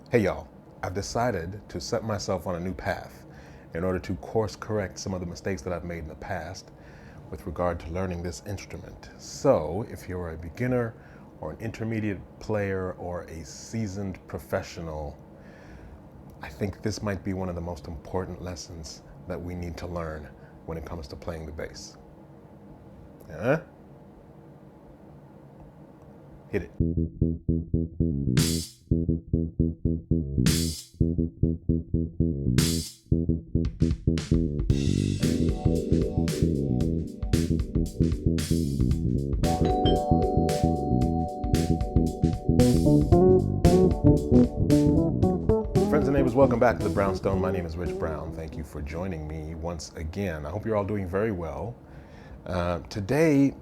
Hey y'all, I've decided to set myself on a new path in order to course correct some of the mistakes that I've made in the past with regard to learning this instrument. So, if you're a beginner or an intermediate player or a seasoned professional, I think this might be one of the most important lessons that we need to learn when it comes to playing the bass. Huh? Hit it. Friends and neighbors, welcome back to the Brownstone. My name is Rich Brown. Thank you for joining me once again. I hope you're all doing very well. Today,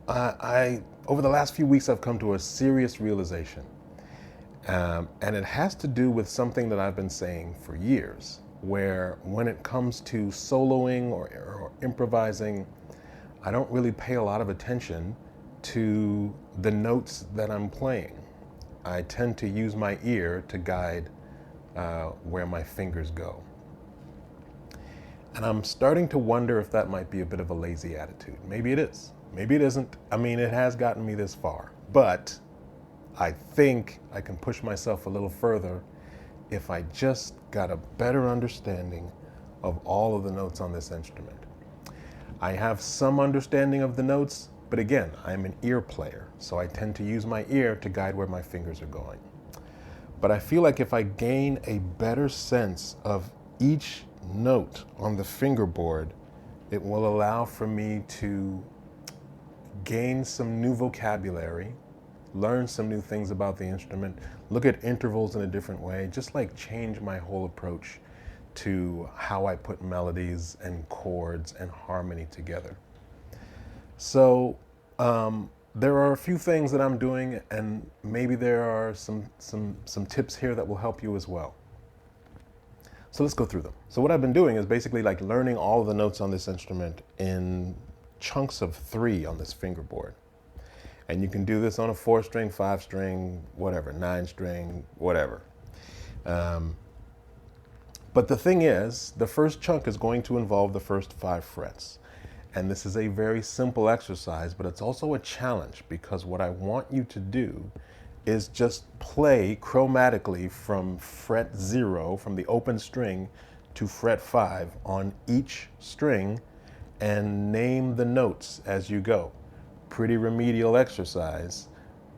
I over the last few weeks, I've come to a serious realization. And it has to do with something that I've been saying for years, where when it comes to soloing or improvising, I don't really pay a lot of attention to the notes that I'm playing. I tend to use my ear to guide where my fingers go. And I'm starting to wonder if that might be a bit of a lazy attitude. Maybe it is. Maybe it isn't. I mean, it has gotten me this far. But I think I can push myself a little further if I just got a better understanding of all of the notes on this instrument. I have some understanding of the notes, but again, I'm an ear player, so I tend to use my ear to guide where my fingers are going. But I feel like if I gain a better sense of each note on the fingerboard, it will allow for me to gain some new vocabulary, learn some new things about the instrument, look at intervals in a different way, just like change my whole approach to how I put melodies and chords and harmony together. So there are a few things that I'm doing, and maybe there are some tips here that will help you as well. So let's go through them. So what I've been doing is basically like learning all of the notes on this instrument in chunks of 3 on this fingerboard. And you can do this on a 4-string, 5-string, whatever, 9-string, whatever. But the thing is, the first chunk is going to involve the first 5 frets. And this is a very simple exercise, but it's also a challenge, because what I want you to do is just play chromatically from fret 0, from the open string, to fret 5 on each string, and name the notes as you go. Pretty remedial exercise,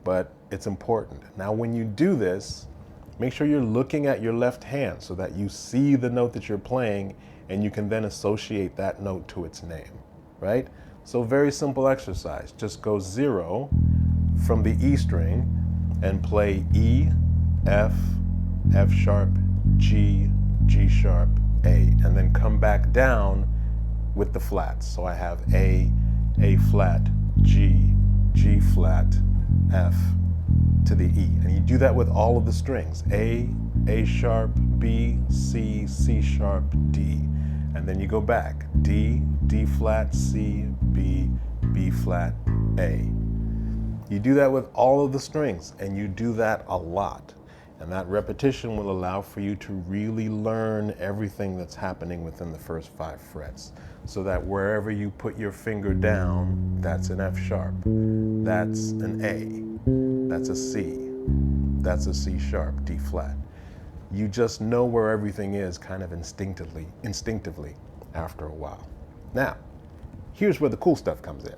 but it's important. Now, when you do this, make sure you're looking at your left hand so that you see the note that you're playing, and you can then associate that note to its name, right? So very simple exercise. Just go 0 from the E string and play E, F, F sharp, G, G sharp, A, and then come back down with the flats. So I have A flat, G, G flat, F to the E. And you do that with all of the strings. A sharp, B, C, C sharp, D. And then you go back. D, D flat, C, B, B flat, A. You do that with all of the strings, and you do that a lot. And that repetition will allow for you to really learn everything that's happening within the first 5 frets. So that wherever you put your finger down, that's an F sharp, that's an A, that's a C, that's a C sharp, D flat. You just know where everything is kind of instinctively after a while. Now, here's where the cool stuff comes in.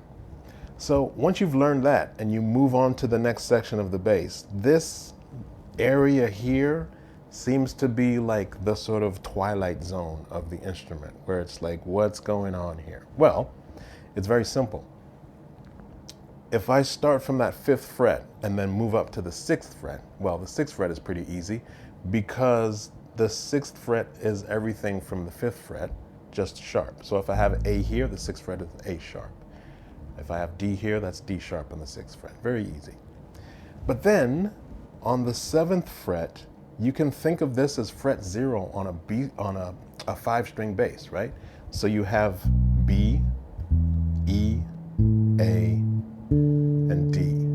So once you've learned that and you move on to the next section of the bass, this area here seems to be like the sort of twilight zone of the instrument, where it's like, what's going on here? Well, it's very simple. If I start from that 5th fret and then move up to the 6th fret, well, the 6th fret is pretty easy, because the 6th fret is everything from the 5th fret, just sharp. So if I have A here, the 6th fret is A sharp. If I have D here, that's D sharp on the 6th fret. Very easy. But then on the 7th fret, you can think of this as fret 0 on a 5-string bass, right? So you have B, E, A, and D,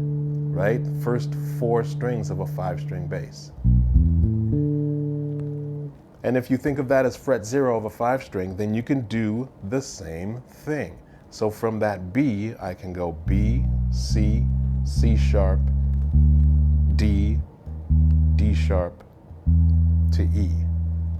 right? First 4 strings of a 5-string bass. And if you think of that as fret 0 of a 5 string, then you can do the same thing. So from that B, I can go B, C, C sharp, D, D sharp to E.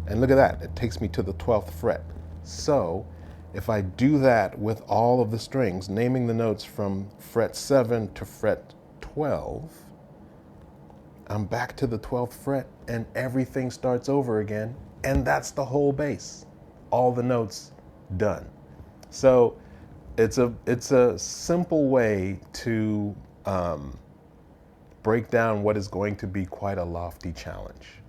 And look at that, it takes me to the 12th fret. So if I do that with all of the strings, naming the notes from fret 7 to fret 12, I'm back to the 12th fret and everything starts over again. And that's the whole bass. All the notes done. So it's a simple way to break down what is going to be quite a lofty challenge.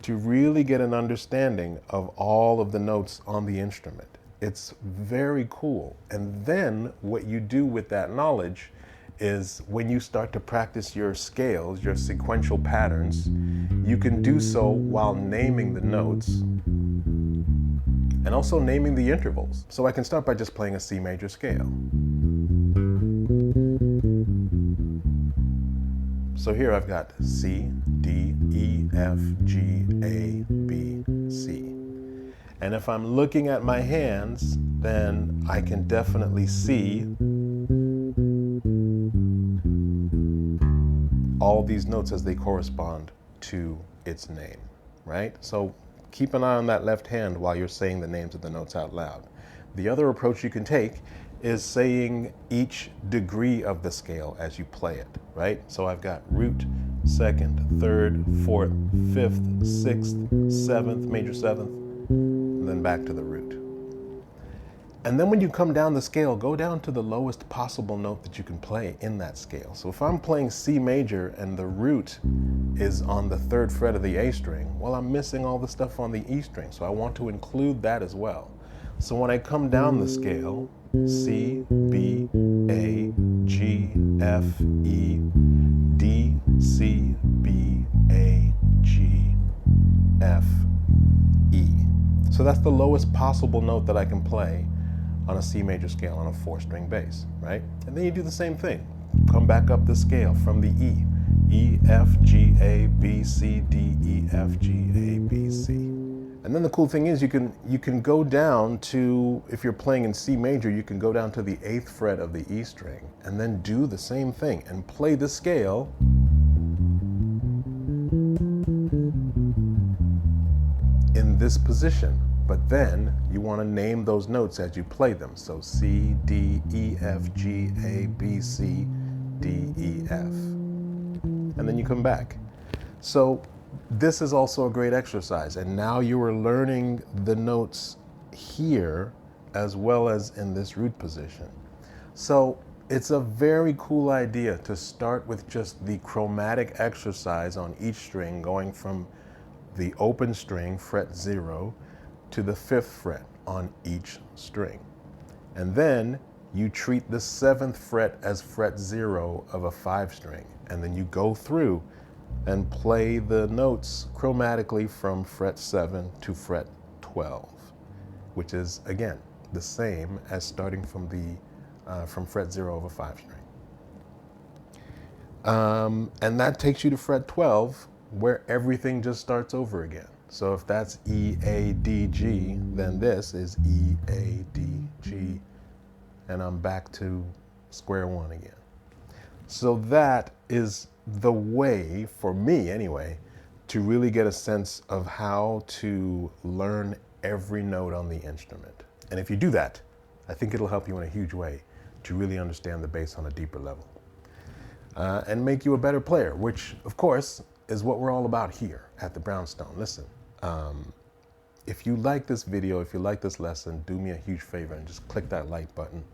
To really get an understanding of all of the notes on the instrument. It's very cool. And then what you do with that knowledge is when you start to practice your scales, your sequential patterns, you can do so while naming the notes and also naming the intervals. So I can start by just playing a C major scale. So here I've got C, D, E, F, G, A, B, C. And if I'm looking at my hands, then I can definitely see all these notes as they correspond to its name, right? So keep an eye on that left hand while you're saying the names of the notes out loud. The other approach you can take is saying each degree of the scale as you play it, right? So I've got root, second, third, fourth, fifth, sixth, seventh, major seventh, and then back to the root. And then when you come down the scale, go down to the lowest possible note that you can play in that scale. So if I'm playing C major and the root is on the 3rd fret of the A string, well, I'm missing all the stuff on the E string, so I want to include that as well. So when I come down the scale, C, B, A, G, F, E, D, C, B, A, G, F, E. So that's the lowest possible note that I can play on a C major scale on a 4-string bass, right? And then you do the same thing. Come back up the scale from the E. E, F, G, A, B, C, D, E, F, G, A, B, C. And then the cool thing is you can go down to, if you're playing in C major, you can go down to the 8th fret of the E string and then do the same thing and play the scale in this position. But then you want to name those notes as you play them. So C, D, E, F, G, A, B, C, D, E, F. And then you come back. So this is also a great exercise. And now you are learning the notes here as well as in this root position. So it's a very cool idea to start with just the chromatic exercise on each string, going from the open string, fret 0, to the 5th fret on each string. And then you treat the 7th fret as fret 0 of a 5 string. And then you go through and play the notes chromatically from fret 7 to fret 12, which is, again, the same as starting from from fret 0 of a 5 string. And that takes you to fret 12, where everything just starts over again. So if that's E, A, D, G, then this is E, A, D, G, and I'm back to square one again. So that is the way, for me anyway, to really get a sense of how to learn every note on the instrument. And if you do that, I think it'll help you in a huge way to really understand the bass on a deeper level. And make you a better player, which, of course, is what we're all about here at the Brownstone. Listen, if you like this video, if you like this lesson, do me a huge favor and just click that like button.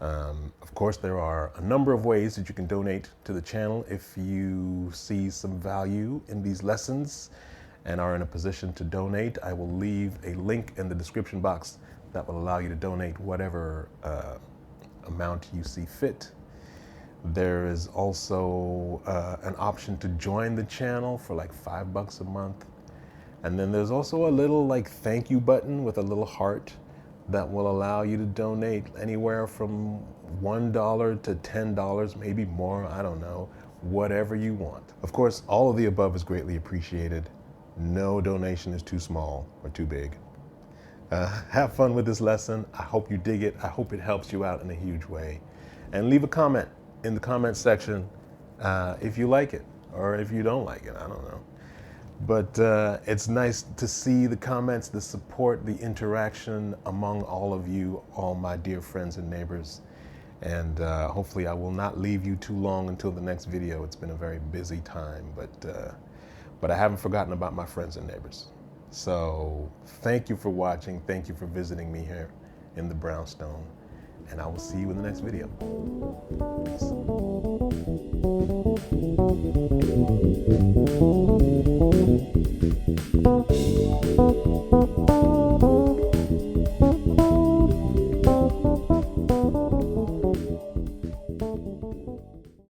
Of course, there are a number of ways that you can donate to the channel if you see some value in these lessons and are in a position to donate. I will leave a link in the description box that will allow you to donate whatever amount you see fit. There is also an option to join the channel for like $5 a month. And then there's also a little like thank you button with a little heart that will allow you to donate anywhere from $1 to $10, maybe more, I don't know, whatever you want. Of course, all of the above is greatly appreciated. No donation is too small or too big. Have fun with this lesson. I hope you dig it. I hope it helps you out in a huge way. And leave a comment in the comment section if you like it or if you don't like it. I don't know. But it's nice to see the comments, the support, the interaction among all of you, all my dear friends and neighbors. And hopefully I will not leave you too long until the next video. It's been a very busy time, but I haven't forgotten about my friends and neighbors. So thank you for watching. Thank you for visiting me here in the brownstone. And I will see you in the next video. Peace.